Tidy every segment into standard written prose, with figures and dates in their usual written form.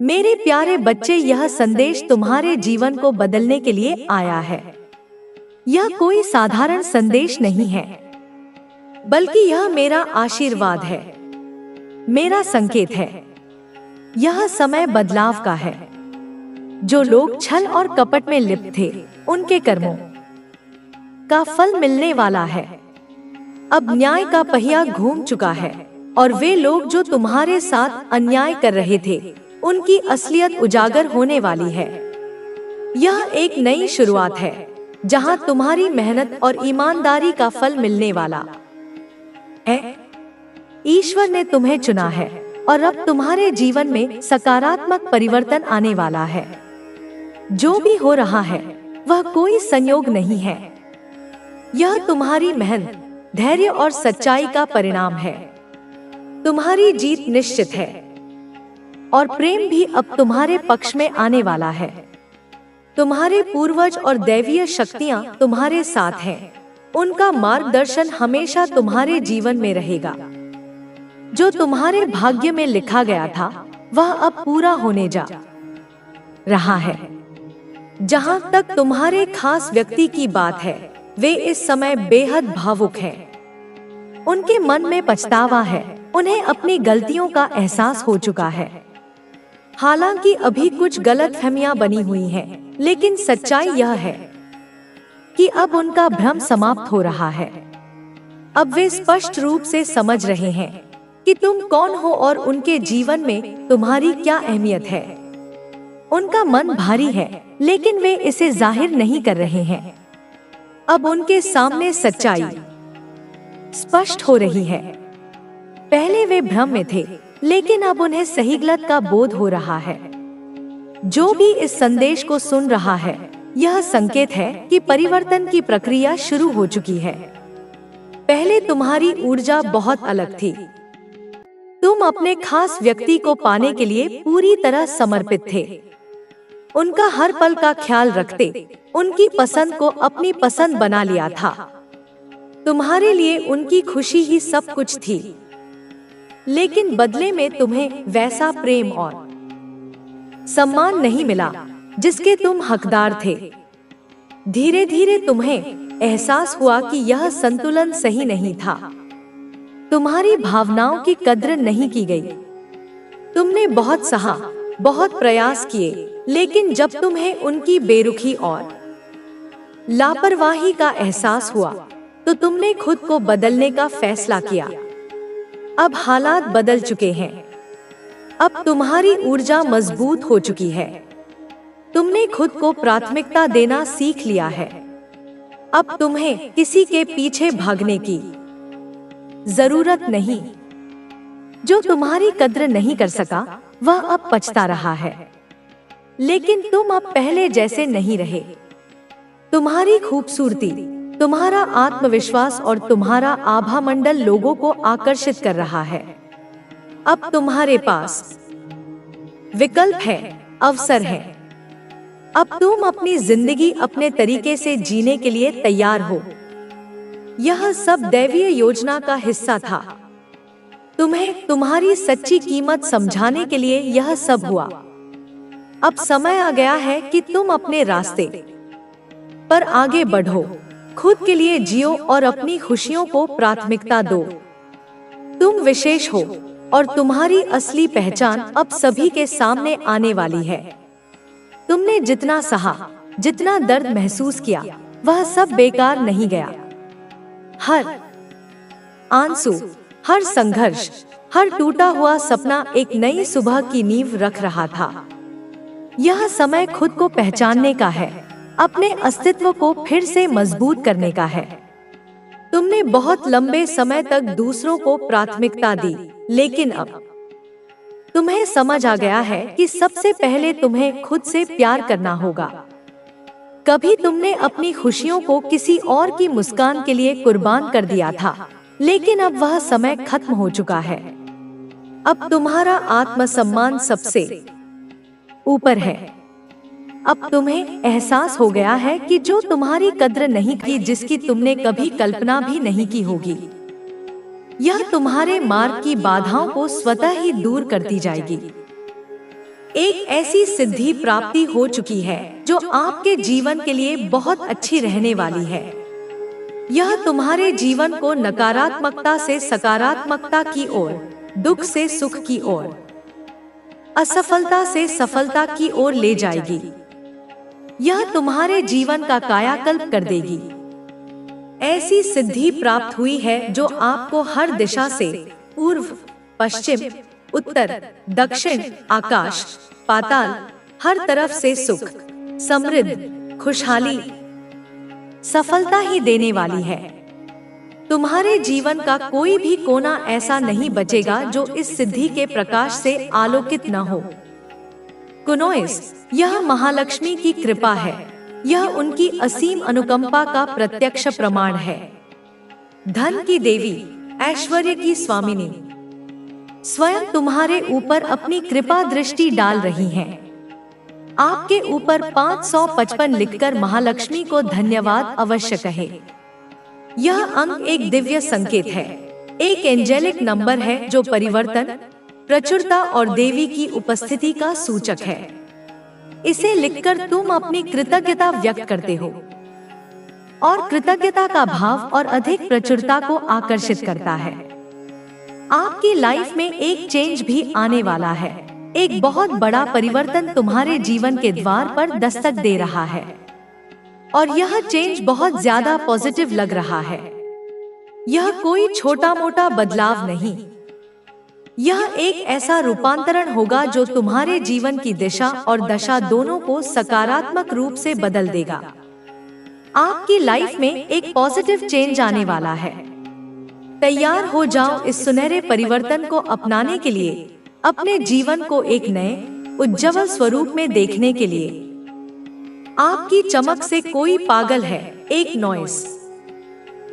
मेरे प्यारे बच्चे, यह संदेश तुम्हारे जीवन को बदलने के लिए आया है। यह कोई साधारण संदेश नहीं है, बल्कि यह मेरा आशीर्वाद है, मेरा संकेत है। यह समय बदलाव का है। जो लोग छल और कपट में लिप्त थे, उनके कर्मों का फल मिलने वाला है। अब न्याय का पहिया घूम चुका है और वे लोग जो तुम्हारे साथ अन्याय कर रहे थे, उनकी असलियत उजागर होने वाली है। यह एक नई शुरुआत है, जहां तुम्हारी मेहनत और ईमानदारी का फल मिलने वाला है। ईश्वर ने तुम्हें चुना है और अब तुम्हारे जीवन में सकारात्मक परिवर्तन आने वाला है। जो भी हो रहा है वह कोई संयोग नहीं है। यह तुम्हारी मेहनत, धैर्य और सच्चाई का परिणाम है। तुम्हारी जीत निश्चित है और प्रेम भी अब तुम्हारे पक्ष में आने वाला है। तुम्हारे पूर्वज और दैवीय शक्तियां तुम्हारे साथ हैं। उनका मार्गदर्शन हमेशा तुम्हारे जीवन में रहेगा। जो तुम्हारे भाग्य में लिखा गया था, वह अब पूरा होने जा रहा है। जहां तक तुम्हारे खास व्यक्ति की बात है, वे इस समय बेहद भावुक हैं। उनके मन में पछतावा है, उन्हें अपनी गलतियों का एहसास हो चुका है। हालांकि अभी कुछ गलतफहमियां बनी हुई हैं, लेकिन सच्चाई यह है कि अब उनका भ्रम समाप्त हो रहा है। अब वे स्पष्ट रूप से समझ रहे हैं कि तुम कौन हो और उनके जीवन में तुम्हारी क्या अहमियत है। उनका मन भारी है, लेकिन वे इसे जाहिर नहीं कर रहे हैं। अब उनके सामने सच्चाई स्पष्ट हो रही है। पहले वे भ्रम में थे, लेकिन अब उन्हें सही गलत का बोध हो रहा है। जो भी इस संदेश को सुन रहा है, यह संकेत है कि परिवर्तन की प्रक्रिया शुरू हो चुकी है। पहले तुम्हारी ऊर्जा बहुत अलग थी। तुम अपने खास व्यक्ति को पाने के लिए पूरी तरह समर्पित थे। उनका हर पल का ख्याल रखते, उनकी पसंद को अपनी पसंद बना लिया था। तुम्हारे लिए उनकी खुशी ही सब कुछ थी, लेकिन बदले में तुम्हें वैसा प्रेम और सम्मान नहीं मिला जिसके तुम हकदार थे। धीरे धीरे तुम्हें एहसास हुआ कि यह संतुलन सही नहीं था। तुम्हारी भावनाओं की कद्र नहीं की गई। तुमने बहुत सहा, बहुत प्रयास किए, लेकिन जब तुम्हें उनकी बेरुखी और लापरवाही का एहसास हुआ, तो तुमने खुद को बदलने का फैसला किया। अब हालात बदल चुके हैं। अब तुम्हारी ऊर्जा मजबूत हो चुकी है। तुमने खुद को प्राथमिकता देना सीख लिया है। अब तुम्हें किसी के पीछे भागने की जरूरत नहीं। जो तुम्हारी कद्र नहीं कर सका, वह अब पछता रहा है। लेकिन तुम अब पहले जैसे नहीं रहे। तुम्हारी खूबसूरती, तुम्हारा आत्मविश्वास और तुम्हारा आभा मंडल लोगों को आकर्षित कर रहा है। अब तुम्हारे पास विकल्प है, अवसर है। अब तुम अपनी जिंदगी अपने तरीके से जीने के लिए तैयार हो। यह सब दैवीय योजना का हिस्सा था। तुम्हें तुम्हारी सच्ची कीमत समझाने के लिए यह सब हुआ। अब समय आ गया है कि तुम अपने रास्ते पर आगे बढ़ो, खुद के लिए जियो और अपनी खुशियों को प्राथमिकता दो। तुम विशेष हो और तुम्हारी असली पहचान अब सभी के सामने आने वाली है। तुमने जितना सहा, जितना दर्द महसूस किया, वह सब बेकार नहीं गया। हर आंसू, हर संघर्ष, हर टूटा हुआ सपना एक नई सुबह की नींव रख रहा था। यह समय खुद को पहचानने का है, अपने अस्तित्व को फिर से मजबूत करने का है। तुमने बहुत लंबे समय तक दूसरों को प्राथमिकता दी, लेकिन अब तुम्हें समझ आ गया है कि सबसे पहले तुम्हें खुद से प्यार करना होगा। कभी तुमने अपनी खुशियों को किसी और की मुस्कान के लिए कुर्बान कर दिया था, लेकिन अब वह समय खत्म हो चुका है। अब तुम्हारा आत्मसम्मान सबसे ऊपर है। अब तुम्हें एहसास हो गया है कि जो तुम्हारी कद्र नहीं की, जिसकी तुमने कभी कल्पना भी नहीं की होगी, यह तुम्हारे मार्ग की बाधाओं को स्वतः ही दूर करती जाएगी। एक ऐसी सिद्धि प्राप्ति हो चुकी है जो आपके जीवन के लिए बहुत अच्छी रहने वाली है। यह तुम्हारे जीवन को नकारात्मकता से सकारात्मकता की ओर, दुख से सुख की ओर, असफलता से सफलता की ओर ले जाएगी। यह तुम्हारे जीवन का कायाकल्प कर देगी। ऐसी सिद्धि प्राप्त हुई है जो आपको हर दिशा से, पूर्व, पश्चिम, उत्तर, दक्षिण, आकाश, पाताल, हर तरफ से सुख, समृद्धि, खुशहाली, सफलता ही देने वाली है। तुम्हारे जीवन का कोई भी कोना ऐसा नहीं बचेगा जो इस सिद्धि के प्रकाश से आलोकित न हो। कुनोइस, यह महालक्ष्मी की कृपा है। यह उनकी असीम अनुकंपा का प्रत्यक्ष प्रमाण है। धन की देवी, ऐश्वर्य की स्वामिनी स्वयं तुम्हारे ऊपर अपनी कृपा दृष्टि डाल रही हैं। आपके ऊपर 555 लिखकर महालक्ष्मी को धन्यवाद अवश्य कहे। यह अंक एक दिव्य संकेत है, एक एंजेलिक नंबर है जो परिवर्तन, प्रचुरता और देवी की उपस्थिति का सूचक है। इसे लिखकर तुम अपनी कृतज्ञता व्यक्त करते हो और कृतज्ञता का भाव और अधिक प्रचुरता को आकर्षित करता है। आपकी लाइफ में एक चेंज भी आने वाला है। एक बहुत बड़ा परिवर्तन तुम्हारे जीवन के द्वार पर दस्तक दे रहा है और यह चेंज बहुत ज्यादा पॉजिटिव लग रहा है। यह कोई छोटा मोटा बदलाव नहीं, यह एक ऐसा रूपांतरण होगा जो तुम्हारे जीवन की दिशा और दशा दोनों को सकारात्मक रूप से बदल देगा। आपकी लाइफ में एक पॉजिटिव चेंज आने वाला है। तैयार हो जाओ इस सुनहरे परिवर्तन को अपनाने के लिए, अपने जीवन को एक नए उज्जवल स्वरूप में देखने के लिए। आपकी चमक से कोई पागल है। एक नॉइस,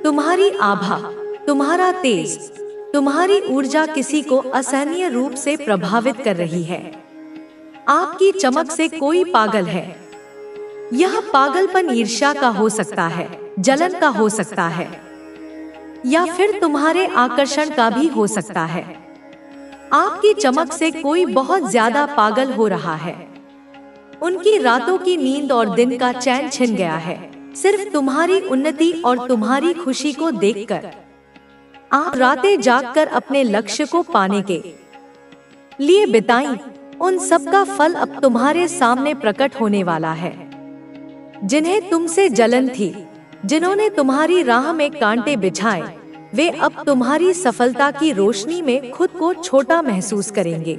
तुम्हारी आभा, तुम्हारा तेज, तुम्हारी ऊर्जा किसी को असहनीय रूप से प्रभावित कर रही है। आपकी चमक से कोई पागल है। यह पागलपन ईर्ष्या का हो सकता है, जलन का हो सकता है, या फिर तुम्हारे आकर्षण का भी हो सकता है। आपकी चमक से कोई बहुत ज्यादा पागल हो रहा है। उनकी रातों की नींद और दिन का चैन छिन गया है, सिर्फ तुम्हारी उन्नति और तुम्हारी खुशी को देखकर। आप रातें जागकर अपने लक्ष्य को पाने के लिए बिताई। उन सब का फल अब तुम्हारे सामने प्रकट होने वाला है। जिन्हें तुमसे जलन थी, जिन्होंने तुम्हारी राह में कांटे बिछाए, वे अब तुम्हारी सफलता की रोशनी में खुद को छोटा महसूस करेंगे।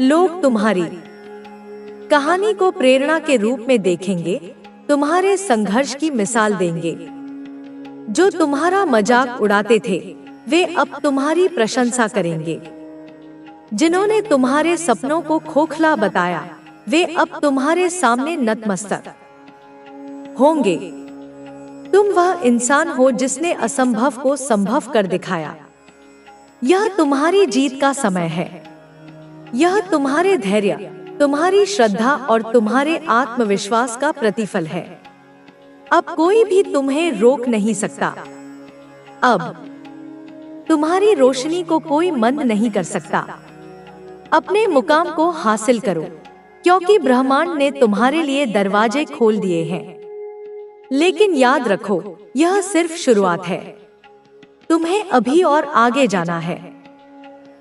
लोग तुम्हारी कहानी को प्रेरणा के रूप में देखेंगे, तुम्हारे संघर्ष की मिसाल देंगे। जो तुम्हारा मजाक उड़ाते थे, वे अब तुम्हारी प्रशंसा करेंगे। जिन्होंने तुम्हारे सपनों को खोखला बताया, वे अब तुम्हारे सामने नतमस्तक होंगे। तुम वह इंसान हो जिसने असंभव को संभव कर दिखाया। यह तुम्हारी जीत का समय है। यह तुम्हारे धैर्य, तुम्हारी श्रद्धा और तुम्हारे आत्मविश्वास का प्रतिफल है। अब कोई भी तुम्हें रोक नहीं सकता। अब तुम्हारी रोशनी को कोई मंद नहीं कर सकता। अपने मुकाम को हासिल करो, क्योंकि ब्रह्मांड ने तुम्हारे लिए दरवाजे खोल दिए हैं। लेकिन याद रखो, यह सिर्फ शुरुआत है। तुम्हें अभी और आगे जाना है।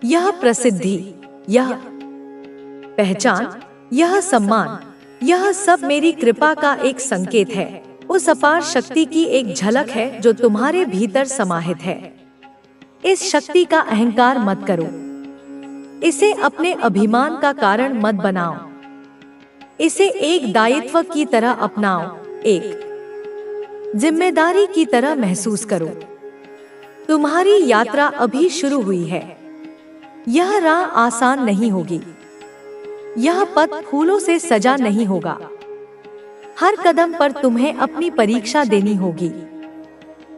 यह प्रसिद्धि, यह पहचान, यह सम्मान, यह सब मेरी कृपा का एक संकेत है। उस अपार शक्ति की एक झलक है जो तुम्हारे भीतर समाहित है। इस शक्ति का अहंकार मत करो। इसे अपने अभिमान का कारण मत बनाओ। इसे एक दायित्व की तरह अपनाओ, एक जिम्मेदारी की तरह महसूस करो। तुम्हारी यात्रा अभी शुरू हुई है। यह राह आसान नहीं होगी। यह पथ फूलों से सजा नहीं होगा। हर कदम पर तुम्हें अपनी परीक्षा देनी होगी।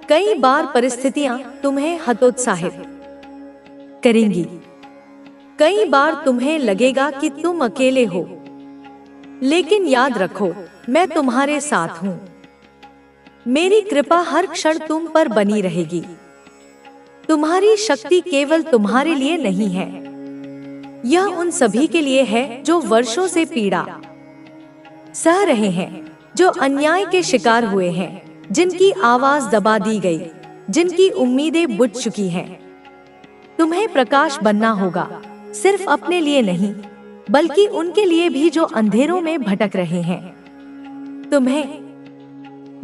कई बार परिस्थितियां तुम्हें हतोत्साहित करेंगी। कई बार तुम्हें लगेगा कि तुम अकेले हो। लेकिन याद रखो, मैं तुम्हारे साथ हूँ। मेरी कृपा हर क्षण तुम पर बनी रहेगी। तुम्हारी शक्ति केवल तुम्हारे लिए नहीं है, यह उन सभी के लिए है जो वर्षों से पीड़ा सह रहे हैं, जो अन्याय के शिकार हुए हैं, जिनकी आवाज दबा दी गई, जिनकी उम्मीदें बुझ चुकी हैं। तुम्हें प्रकाश बनना होगा, सिर्फ अपने लिए नहीं, बल्कि उनके लिए भी जो अंधेरों में भटक रहे हैं। तुम्हें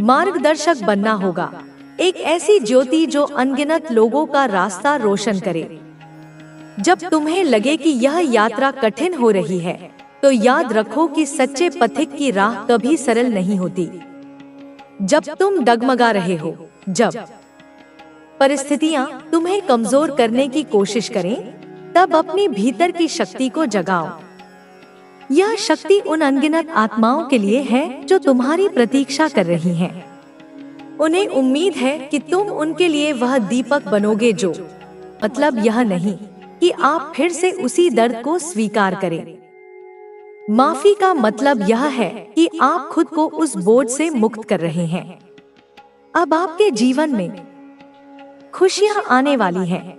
मार्गदर्शक बनना होगा, एक ऐसी ज्योति जो अनगिनत लोगों का रास्ता रोशन करे। जब तुम्हें लगे कि यह यात्रा कठिन हो रही है, तो याद रखो कि सच्चे पथिक की राह कभी सरल नहीं होती। जब तुम डगमगा रहे हो, जब परिस्थितियां तुम्हें कमजोर करने की कोशिश करें, तब अपनी भीतर की शक्ति को जगाओ। यह शक्ति उन अनगिनत आत्माओं के लिए है जो तुम्हारी प्रतीक्षा कर रही हैं। उन्हें उम्मीद है कि तुम उनके लिए वह दीपक बनोगे जो, मतलब यह नहीं कि आप फिर से उसी दर्द को स्वीकार करें। माफी का मतलब यह है कि आप खुद को उस बोझ से मुक्त कर रहे हैं। अब आपके जीवन में खुशियां आने वाली हैं।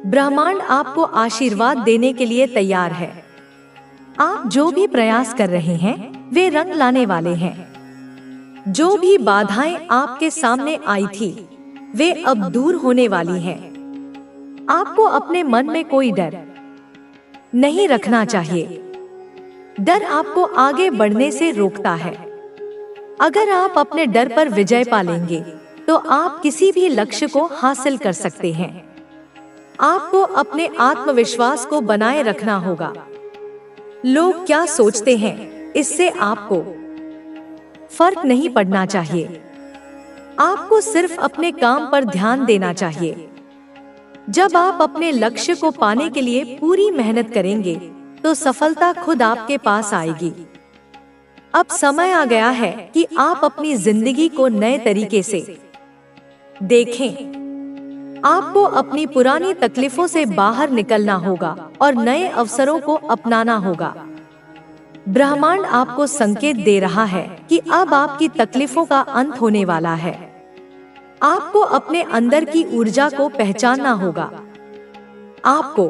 ब्रह्मांड आपको आशीर्वाद देने के लिए तैयार है। आप जो भी प्रयास कर रहे हैं, वे रंग लाने वाले हैं। जो भी बाधाएं आपके सामने आई थी, वे अब दूर होने वाली हैं। आपको अपने मन में कोई डर नहीं रखना चाहिए। डर आपको आगे बढ़ने से रोकता है। अगर आप अपने डर पर विजय पा लेंगे, तो आप किसी भी लक्ष्य को हासिल कर सकते हैं। आपको अपने आत्मविश्वास को बनाए रखना होगा। लोग क्या सोचते हैं, इससे आपको फर्क नहीं पड़ना चाहिए। आपको सिर्फ अपने काम पर ध्यान देना चाहिए। जब आप अपने लक्ष्य को पाने के लिए पूरी मेहनत करेंगे, तो सफलता खुद आपके पास आएगी। अब समय आ गया है कि आप अपनी जिंदगी को नए तरीके से देखें। आपको अपनी पुरानी तकलीफों से बाहर निकलना होगा और नए अवसरों को अपनाना होगा। ब्रह्मांड आपको संकेत दे रहा है कि अब आपकी तकलीफों का अंत होने वाला है। आपको अपने अंदर की ऊर्जा को पहचानना होगा। आपको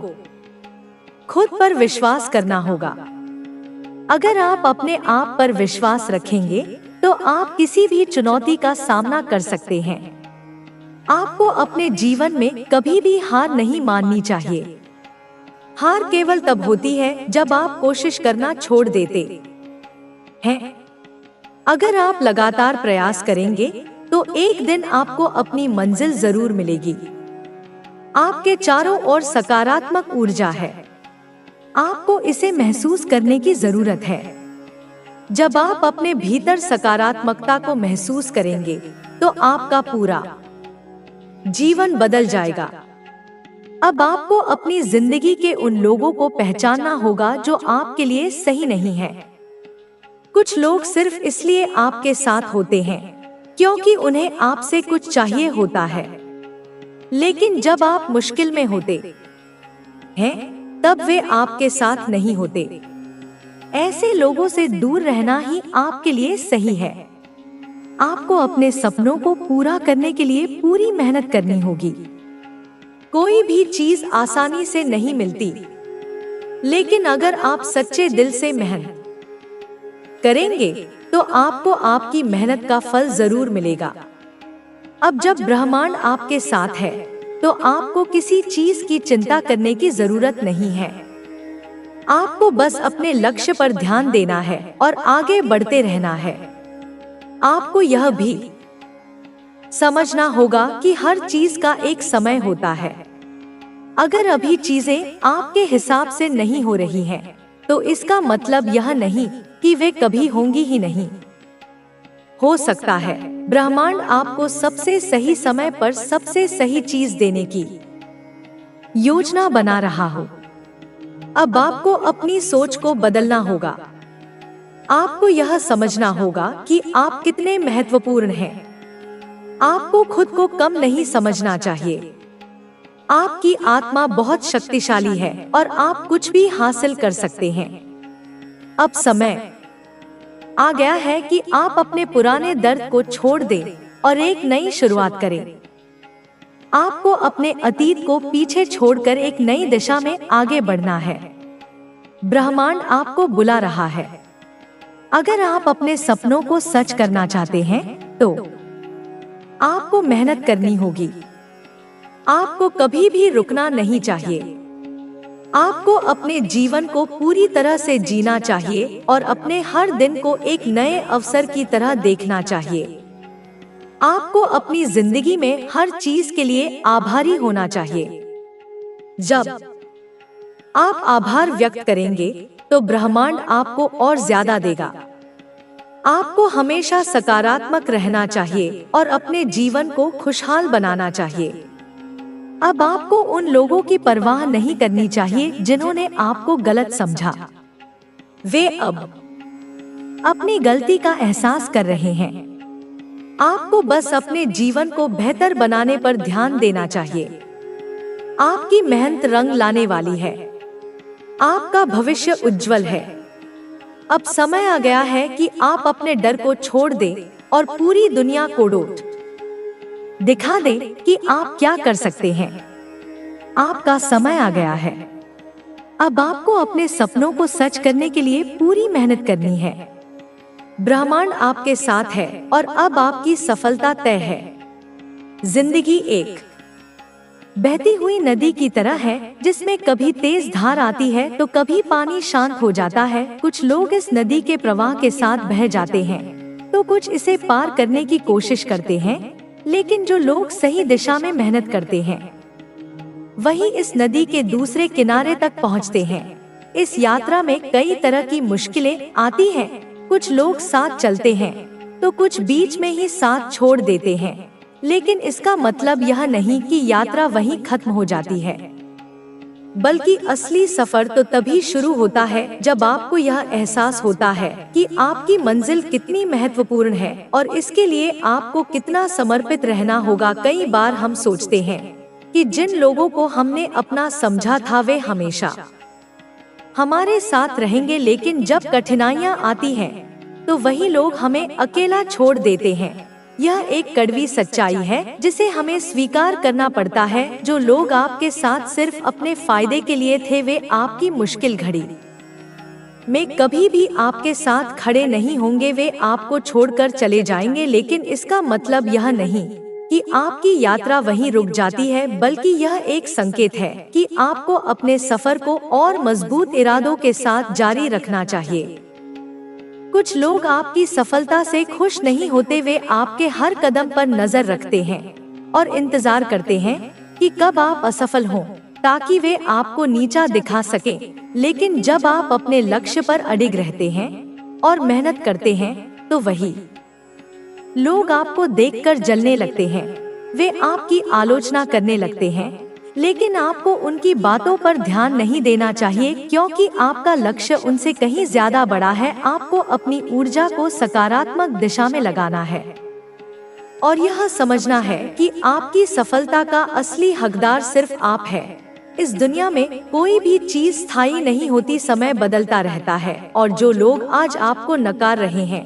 खुद पर विश्वास करना होगा। अगर आप अपने आप पर विश्वास रखेंगे, तो आप किसी भी चुनौती का सामना कर सकते हैं। आपको अपने जीवन में कभी भी हार नहीं माननी चाहिए। हार केवल तब होती है जब आप कोशिश करना छोड़ देते हैं। अगर आप लगातार प्रयास करेंगे, तो एक दिन आपको अपनी मंजिल जरूर मिलेगी। आपके चारों ओर सकारात्मक ऊर्जा है। आपको इसे महसूस करने की जरूरत है। जब आप अपने भीतर सकारात्मकता को महसूस करेंगे, तो आपका पूरा जीवन बदल जाएगा। अब आपको अपनी जिंदगी के उन लोगों को पहचानना होगा जो आपके लिए सही नहीं है। कुछ लोग सिर्फ इसलिए आपके साथ होते हैं क्योंकि उन्हें आपसे कुछ चाहिए होता है, लेकिन जब आप मुश्किल में होते हैं, तब वे आपके साथ नहीं होते। ऐसे लोगों से दूर रहना ही आपके लिए सही है। आपको अपने सपनों को पूरा करने के लिए पूरी मेहनत करनी होगी। कोई भी चीज आसानी से नहीं मिलती, लेकिन अगर आप सच्चे दिल से मेहनत करेंगे, तो आपको आपकी मेहनत का फल जरूर मिलेगा। अब जब ब्रह्मांड आपके साथ है, तो आपको किसी चीज की चिंता करने की जरूरत नहीं है। आपको बस अपने लक्ष्य पर ध्यान देना है और आगे बढ़ते रहना है। आपको यह भी समझना होगा कि हर चीज का एक समय होता है। अगर अभी चीजें आपके हिसाब से नहीं हो रही हैं, तो इसका मतलब यह नहीं कि वे कभी होंगी ही नहीं। हो सकता है ब्रह्मांड आपको सबसे सही समय पर सबसे सही चीज देने की योजना बना रहा हो। अब आपको अपनी सोच को बदलना होगा। आपको यह समझना होगा कि आप कितने महत्वपूर्ण हैं। आपको खुद को कम नहीं समझना चाहिए। आपकी आत्मा बहुत शक्तिशाली है और आप कुछ भी हासिल कर सकते हैं। अब समय आ गया है कि आप अपने पुराने दर्द को छोड़ दें और एक नई शुरुआत करें। आपको अपने अतीत को पीछे छोड़कर एक नई दिशा में आगे बढ़ना है। ब्रह्मांड आपको बुला रहा है। अगर आप अपने सपनों को सच करना चाहते हैं तो आपको मेहनत करनी होगी। आपको कभी भी रुकना नहीं चाहिए। आपको अपने जीवन को पूरी तरह से जीना चाहिए और अपने हर दिन को एक नए अवसर की तरह देखना चाहिए। आपको अपनी जिंदगी में हर चीज के लिए आभारी होना चाहिए। जब आप आभार व्यक्त करेंगे तो ब्रह्मांड आपको और ज्यादा देगा। आपको हमेशा सकारात्मक रहना चाहिए और अपने जीवन को खुशहाल बनाना चाहिए। अब आपको उन लोगों की परवाह नहीं करनी चाहिए जिन्होंने आपको गलत समझा। वे अब अपनी गलती का एहसास कर रहे हैं। आपको बस अपने जीवन को बेहतर बनाने पर ध्यान देना चाहिए। आपकी मेहनत रंग लाने वाली है। आपका भविष्य उज्जवल है। अब समय आ गया है कि आप अपने डर को छोड़ दें और पूरी दुनिया को दिखा दें कि आप क्या कर सकते हैं। आपका समय आ गया है। अब आपको अपने सपनों को सच करने के लिए पूरी मेहनत करनी है। ब्रह्मांड आपके साथ है और अब आपकी सफलता तय है। जिंदगी एक बहती हुई नदी की तरह है जिसमें कभी तेज धार आती है तो कभी पानी शांत हो जाता है। कुछ लोग इस नदी के प्रवाह के साथ बह जाते हैं तो कुछ इसे पार करने की कोशिश करते हैं, लेकिन जो लोग सही दिशा में मेहनत करते हैं वही इस नदी के दूसरे किनारे तक पहुंचते हैं। इस यात्रा में कई तरह की मुश्किलें आती हैं। कुछ लोग साथ चलते हैं तो कुछ बीच में ही साथ छोड़ देते हैं, लेकिन इसका मतलब यह नहीं कि यात्रा वहीं खत्म हो जाती है, बल्कि असली सफर तो तभी शुरू होता है जब आपको यह एहसास होता है कि आपकी मंजिल कितनी महत्वपूर्ण है और इसके लिए आपको कितना समर्पित रहना होगा। कई बार हम सोचते हैं कि जिन लोगों को हमने अपना समझा था वे हमेशा हमारे साथ रहेंगे, लेकिन जब कठिनाइयाँ आती हैं तो वही लोग हमें अकेला छोड़ देते हैं। यह एक कड़वी सच्चाई है जिसे हमें स्वीकार करना पड़ता है। जो लोग आपके साथ सिर्फ अपने फायदे के लिए थे वे आपकी मुश्किल घड़ी में कभी भी आपके साथ खड़े नहीं होंगे। वे आपको छोड़कर चले जाएंगे, लेकिन इसका मतलब यह नहीं कि आपकी यात्रा वहीं रुक जाती है, बल्कि यह एक संकेत है कि आपको अपने सफर को और मजबूत इरादों के साथ जारी रखना चाहिए। कुछ लोग आपकी सफलता से खुश नहीं होते। वे आपके हर कदम पर नजर रखते हैं और इंतजार करते हैं कि कब आप असफल हों ताकि वे आपको नीचा दिखा सकें। लेकिन जब आप अपने लक्ष्य पर अडिग रहते हैं और मेहनत करते हैं तो वही लोग आपको देखकर जलने लगते हैं। वे आपकी आलोचना करने लगते हैं, लेकिन आपको उनकी बातों पर ध्यान नहीं देना चाहिए क्योंकि आपका लक्ष्य उनसे कहीं ज्यादा बड़ा है। आपको अपनी ऊर्जा को सकारात्मक दिशा में लगाना है और यह समझना है कि आपकी सफलता का असली हकदार सिर्फ आप है। इस दुनिया में कोई भी चीज स्थायी नहीं होती, समय बदलता रहता है और जो लोग आज आपको नकार रहे हैं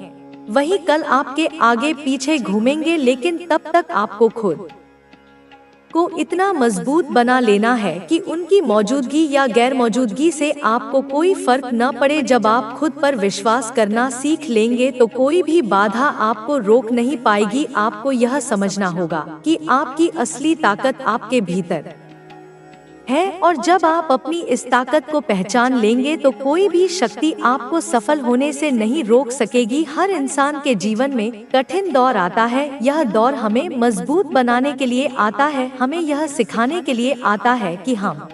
वही कल आपके आगे पीछे घूमेंगे। लेकिन तब तक आपको खुद को इतना मजबूत बना लेना है कि उनकी मौजूदगी या गैर मौजूदगी से आपको कोई फर्क न पड़े। जब आप खुद पर विश्वास करना सीख लेंगे तो कोई भी बाधा आपको रोक नहीं पाएगी। आपको यह समझना होगा कि आपकी असली ताकत आपके भीतर है और जब आप अपनी इस ताकत को पहचान लेंगे तो कोई भी शक्ति आपको सफल होने से नहीं रोक सकेगी। हर इंसान के जीवन में कठिन दौर आता है। यह दौर हमें मजबूत बनाने के लिए आता है, हमें यह सिखाने के लिए आता है कि हम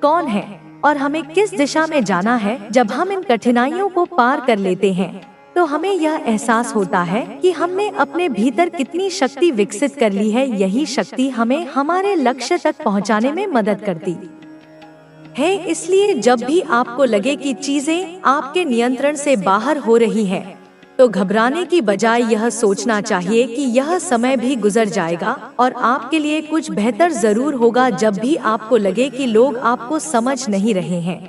कौन हैं और हमें किस दिशा में जाना है। जब हम इन कठिनाइयों को पार कर लेते हैं तो हमें यह एहसास होता है कि हमने अपने भीतर कितनी शक्ति विकसित कर ली है। यही शक्ति हमें हमारे लक्ष्य तक पहुंचाने में मदद करती है। इसलिए जब भी आपको लगे कि चीजें आपके नियंत्रण से बाहर हो रही हैं, तो घबराने की बजाय यह सोचना चाहिए कि यह समय भी गुजर जाएगा और आपके लिए कुछ बेहतर जरूर होगा। जब भी आपको लगे कि लोग आपको समझ नहीं रहे हैं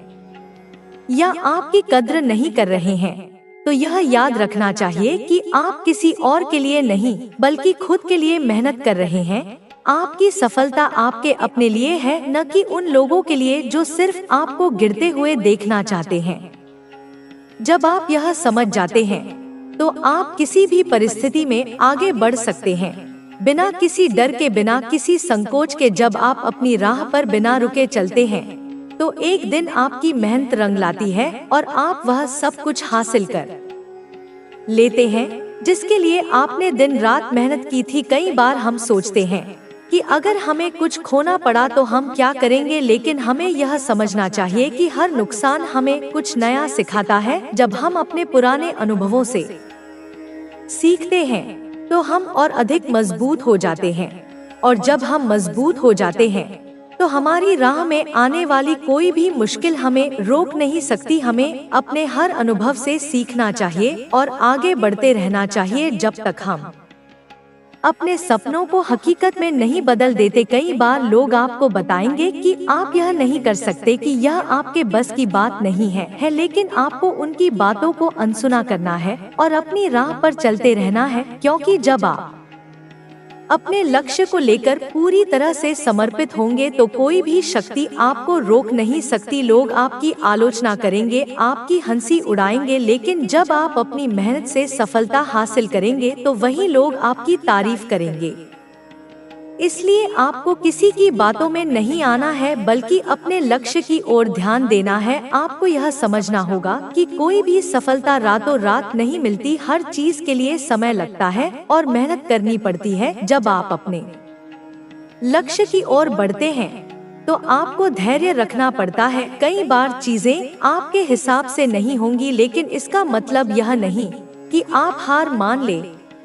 या आपकी कद्र नहीं कर रहे हैं, तो यह याद रखना चाहिए कि आप किसी और के लिए नहीं बल्कि खुद के लिए मेहनत कर रहे हैं। आपकी सफलता आपके अपने लिए है, न कि उन लोगों के लिए जो सिर्फ आपको गिरते हुए देखना चाहते हैं। जब आप यह समझ जाते हैं तो आप किसी भी परिस्थिति में आगे बढ़ सकते हैं, बिना किसी डर के, बिना किसी संकोच के। जब आप अपनी राह पर बिना रुके चलते हैं तो एक दिन आपकी मेहनत रंग लाती है और आप वह सब कुछ हासिल कर लेते हैं जिसके लिए आपने दिन रात मेहनत की थी। कई बार हम सोचते हैं कि अगर हमें कुछ खोना पड़ा तो हम क्या करेंगे, लेकिन हमें यह समझना चाहिए कि हर नुकसान हमें कुछ नया सिखाता है। जब हम अपने पुराने अनुभवों से सीखते हैं तो हम और अधिक मजबूत हो जाते हैं, और जब हम मजबूत हो जाते हैं तो हमारी राह में आने वाली कोई भी मुश्किल हमें रोक नहीं सकती। हमें अपने हर अनुभव से सीखना चाहिए और आगे बढ़ते रहना चाहिए जब तक हम अपने सपनों को हकीकत में नहीं बदल देते। कई बार लोग आपको बताएंगे कि आप यह नहीं कर सकते, कि यह आपके बस की बात नहीं है, लेकिन आपको उनकी बातों को अनसुना करना है और अपनी राह पर चलते रहना है, क्योंकि जब आप अपने लक्ष्य को लेकर पूरी तरह से समर्पित होंगे तो कोई भी शक्ति आपको रोक नहीं सकती। लोग आपकी आलोचना करेंगे, आपकी हंसी उड़ाएंगे, लेकिन जब आप अपनी मेहनत से सफलता हासिल करेंगे तो वही लोग आपकी तारीफ करेंगे। इसलिए आपको किसी की बातों में नहीं आना है, बल्कि अपने लक्ष्य की ओर ध्यान देना है। आपको यह समझना होगा कि कोई भी सफलता रातों रात नहीं मिलती, हर चीज के लिए समय लगता है और मेहनत करनी पड़ती है। जब आप अपने लक्ष्य की ओर बढ़ते हैं तो आपको धैर्य रखना पड़ता है। कई बार चीजें आपके हिसाब से नहीं होंगी, लेकिन इसका मतलब यह नहीं कि आप हार मान ले,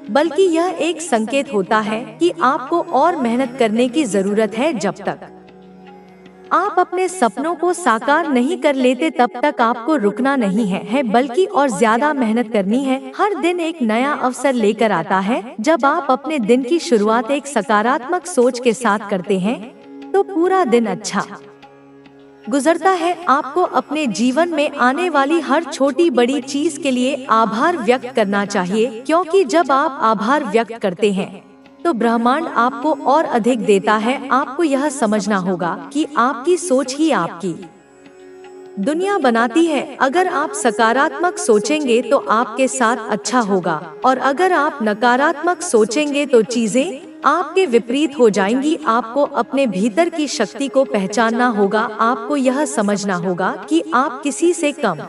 बल्कि यह एक संकेत होता है कि आपको और मेहनत करने की जरूरत है। जब तक आप अपने सपनों को साकार नहीं कर लेते तब तक आपको रुकना नहीं है, बल्कि और ज्यादा मेहनत करनी है। हर दिन एक नया अवसर लेकर आता है। जब आप अपने दिन की शुरुआत एक सकारात्मक सोच के साथ करते हैं तो पूरा दिन अच्छा गुजरता है। आपको अपने जीवन में आने वाली हर छोटी बड़ी चीज के लिए आभार व्यक्त करना चाहिए, क्योंकि जब आप आभार व्यक्त करते हैं तो ब्रह्मांड आपको और अधिक देता है। आपको यह समझना होगा कि आपकी सोच ही आपकी दुनिया बनाती है। अगर आप सकारात्मक सोचेंगे तो आपके साथ अच्छा होगा, और अगर आप नकारात्मक सोचेंगे तो चीजें आपके विपरीत हो जाएंगी। आपको अपने भीतर की शक्ति को पहचानना होगा। आपको यह समझना होगा कि आप किसी से कम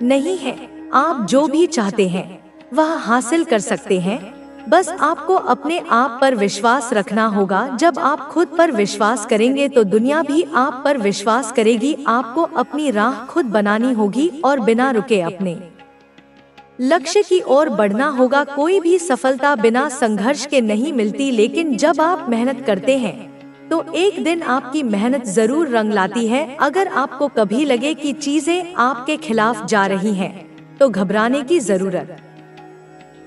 नहीं हैं। आप जो भी चाहते हैं वह हासिल कर सकते हैं। बस आपको अपने आप पर विश्वास रखना होगा। जब आप खुद पर विश्वास करेंगे तो दुनिया भी आप पर विश्वास करेगी। आपको अपनी राह खुद बनानी होगी और बिना रुके अपने लक्ष्य की ओर बढ़ना होगा। कोई भी सफलता बिना संघर्ष के नहीं मिलती, लेकिन जब आप मेहनत करते हैं तो एक दिन आपकी मेहनत जरूर रंग लाती है। अगर आपको कभी लगे कि चीजें आपके खिलाफ जा रही हैं, तो घबराने की जरूरत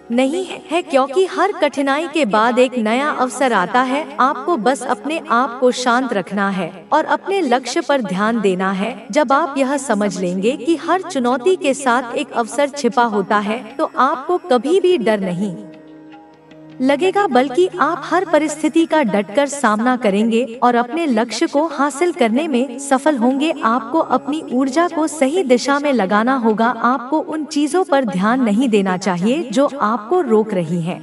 नहीं है, क्योंकि हर कठिनाई के बाद एक नया अवसर आता है। आपको बस अपने आप को शांत रखना है और अपने लक्ष्य पर ध्यान देना है। जब आप यह समझ लेंगे कि हर चुनौती के साथ एक अवसर छिपा होता है, तो आपको कभी भी डर नहीं लगेगा, बल्कि आप हर परिस्थिति का डटकर सामना करेंगे और अपने लक्ष्य को हासिल करने में सफल होंगे। आपको अपनी ऊर्जा को सही दिशा में लगाना होगा। आपको उन चीजों पर ध्यान नहीं देना चाहिए जो आपको रोक रही हैं,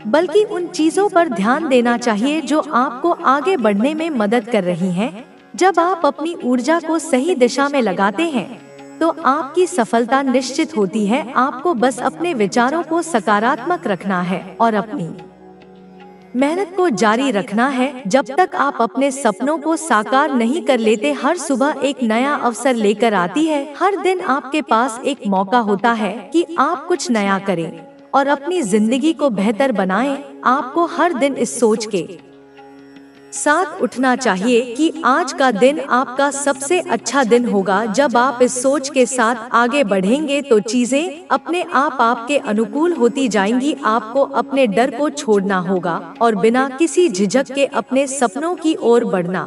बल्कि उन चीजों पर ध्यान देना चाहिए जो आपको आगे बढ़ने में मदद कर रही हैं। जब आप अपनी ऊर्जा को सही दिशा में लगाते हैं तो आपकी सफलता निश्चित होती है। आपको बस अपने विचारों को सकारात्मक रखना है और अपनी मेहनत को जारी रखना है। जब तक आप अपने सपनों को साकार नहीं कर लेते, हर सुबह एक नया अवसर लेकर आती है। हर दिन आपके पास एक मौका होता है कि आप कुछ नया करें और अपनी जिंदगी को बेहतर बनाएं। आपको हर दिन इस सोच के साथ उठना चाहिए कि आज का दिन आपका सबसे अच्छा दिन होगा। जब आप इस सोच के साथ आगे बढ़ेंगे तो चीजें अपने आप आपके अनुकूल होती जाएंगी। आपको अपने डर को छोड़ना होगा और बिना किसी झिझक के अपने सपनों की ओर बढ़ना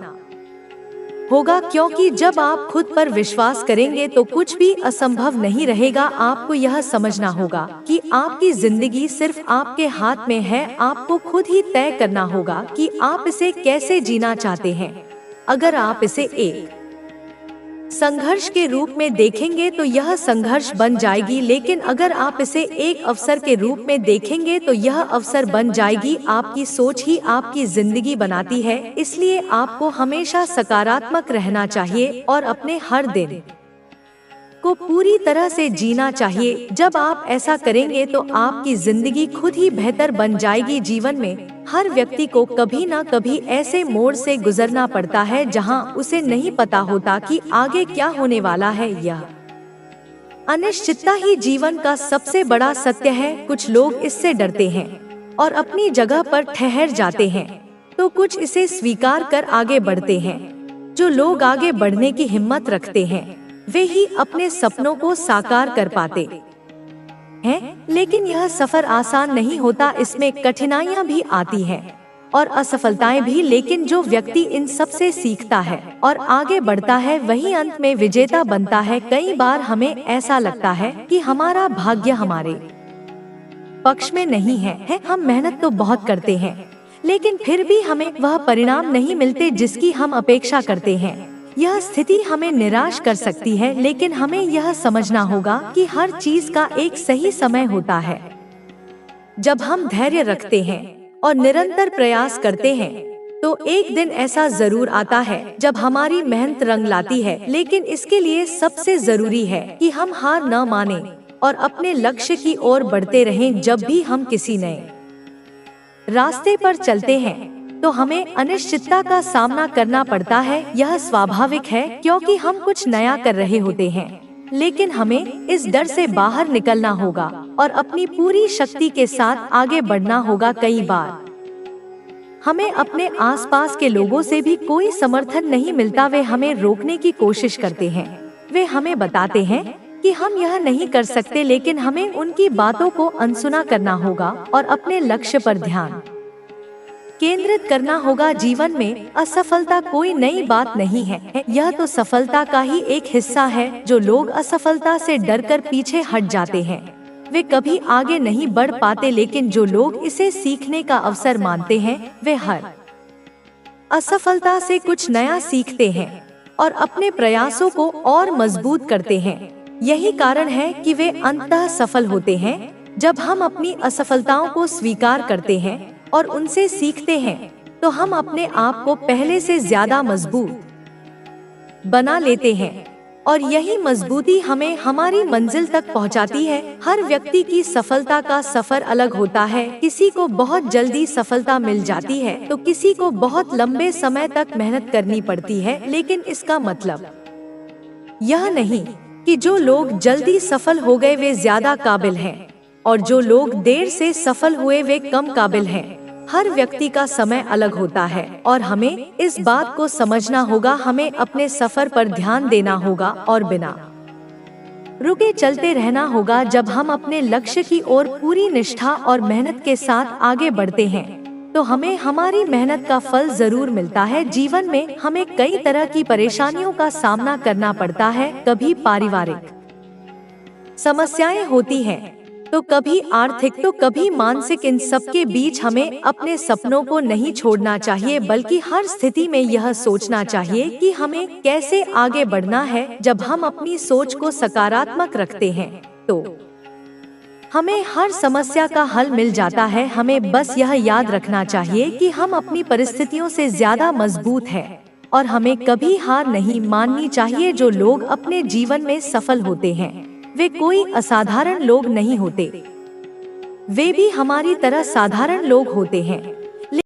होगा, क्योंकि जब आप खुद पर विश्वास करेंगे तो कुछ भी असंभव नहीं रहेगा। आपको यह समझना होगा कि आपकी जिंदगी सिर्फ आपके हाथ में है। आपको खुद ही तय करना होगा कि आप इसे कैसे जीना चाहते हैं। अगर आप इसे एक संघर्ष के रूप में देखेंगे तो यह संघर्ष बन जाएगी, लेकिन अगर आप इसे एक अवसर के रूप में देखेंगे तो यह अवसर बन जाएगी। आपकी सोच ही आपकी जिंदगी बनाती है, इसलिए आपको हमेशा सकारात्मक रहना चाहिए और अपने हर दिन को पूरी तरह से जीना चाहिए। जब आप ऐसा करेंगे तो आपकी जिंदगी खुद ही बेहतर बन जाएगी। जीवन में हर व्यक्ति को कभी न कभी ऐसे मोड़ से गुजरना पड़ता है जहां उसे नहीं पता होता कि आगे क्या होने वाला है। यह अनिश्चितता ही जीवन का सबसे बड़ा सत्य है। कुछ लोग इससे डरते हैं और अपनी जगह पर ठहर जाते हैं, तो कुछ इसे स्वीकार कर आगे बढ़ते हैं। जो लोग आगे बढ़ने की हिम्मत रखते हैं वे ही अपने सपनों को साकार कर पाते हैं। लेकिन यह सफर आसान नहीं होता, इसमें कठिनाइयां भी आती हैं और असफलताएं भी। लेकिन जो व्यक्ति इन सब से सीखता है और आगे बढ़ता है वही अंत में विजेता बनता है। कई बार हमें ऐसा लगता है कि हमारा भाग्य हमारे पक्ष में नहीं है। हम मेहनत तो बहुत करते हैं, लेकिन फिर भी हमें वह परिणाम नहीं मिलते जिसकी हम अपेक्षा करते हैं। यह स्थिति हमें निराश कर सकती है, लेकिन हमें यह समझना होगा कि हर चीज का एक सही समय होता है। जब हम धैर्य रखते हैं और निरंतर प्रयास करते हैं तो एक दिन ऐसा जरूर आता है जब हमारी मेहनत रंग लाती है। लेकिन इसके लिए सबसे जरूरी है कि हम हार न माने और अपने लक्ष्य की ओर बढ़ते रहें। जब भी हम किसी नए रास्ते पर चलते हैं तो हमें अनिश्चितता का सामना करना पड़ता है। यह स्वाभाविक है क्योंकि हम कुछ नया कर रहे होते हैं, लेकिन हमें इस डर से बाहर निकलना होगा और अपनी पूरी शक्ति के साथ आगे बढ़ना होगा। कई बार हमें अपने आसपास के लोगों से भी कोई समर्थन नहीं मिलता। वे हमें रोकने की कोशिश करते हैं, वे हमें बताते हैं कि हम यह नहीं कर सकते, लेकिन हमें उनकी बातों को अनसुना करना होगा और अपने लक्ष्य पर ध्यान केंद्रित करना होगा। जीवन में असफलता कोई नई बात नहीं है, यह तो सफलता का ही एक हिस्सा है। जो लोग असफलता से डरकर पीछे हट जाते हैं वे कभी आगे नहीं बढ़ पाते, लेकिन जो लोग इसे सीखने का अवसर मानते हैं वे हर असफलता से कुछ नया सीखते हैं और अपने प्रयासों को और मजबूत करते हैं। यही कारण है कि वे अंततः सफल होते हैं। जब हम अपनी असफलताओं को स्वीकार करते हैं और उनसे सीखते हैं तो हम अपने आप को पहले से ज्यादा मजबूत बना लेते हैं और यही मजबूती हमें हमारी मंजिल तक पहुंचाती है। हर व्यक्ति की सफलता का सफर अलग होता है। किसी को बहुत जल्दी सफलता मिल जाती है तो किसी को बहुत लंबे समय तक मेहनत करनी पड़ती है। लेकिन इसका मतलब यह नहीं कि जो लोग जल्दी सफल हो गए वे ज्यादा काबिल हैं और जो लोग देर से सफल हुए वे कम काबिल हैं। हर व्यक्ति का समय अलग होता है और हमें इस बात को समझना होगा। हमें अपने सफर पर ध्यान देना होगा और बिना रुके चलते रहना होगा। जब हम अपने लक्ष्य की ओर पूरी निष्ठा और मेहनत के साथ आगे बढ़ते हैं तो हमें हमारी मेहनत का फल जरूर मिलता है। जीवन में हमें कई तरह की परेशानियों का सामना करना पड़ता है। कभी पारिवारिक समस्याएं होती हैं, तो कभी आर्थिक, तो कभी मानसिक। इन सब के बीच हमें अपने सपनों को नहीं छोड़ना चाहिए, बल्कि हर स्थिति में यह सोचना चाहिए कि हमें कैसे आगे बढ़ना है। जब हम अपनी सोच को सकारात्मक रखते हैं तो हमें हर समस्या का हल मिल जाता है। हमें बस यह याद रखना चाहिए कि हम अपनी परिस्थितियों से ज्यादा मजबूत हैं और हमें कभी हार नहीं माननी चाहिए। जो लोग अपने जीवन में सफल होते हैं वे कोई असाधारण लोग नहीं होते, वे भी हमारी तरह साधारण लोग होते हैं।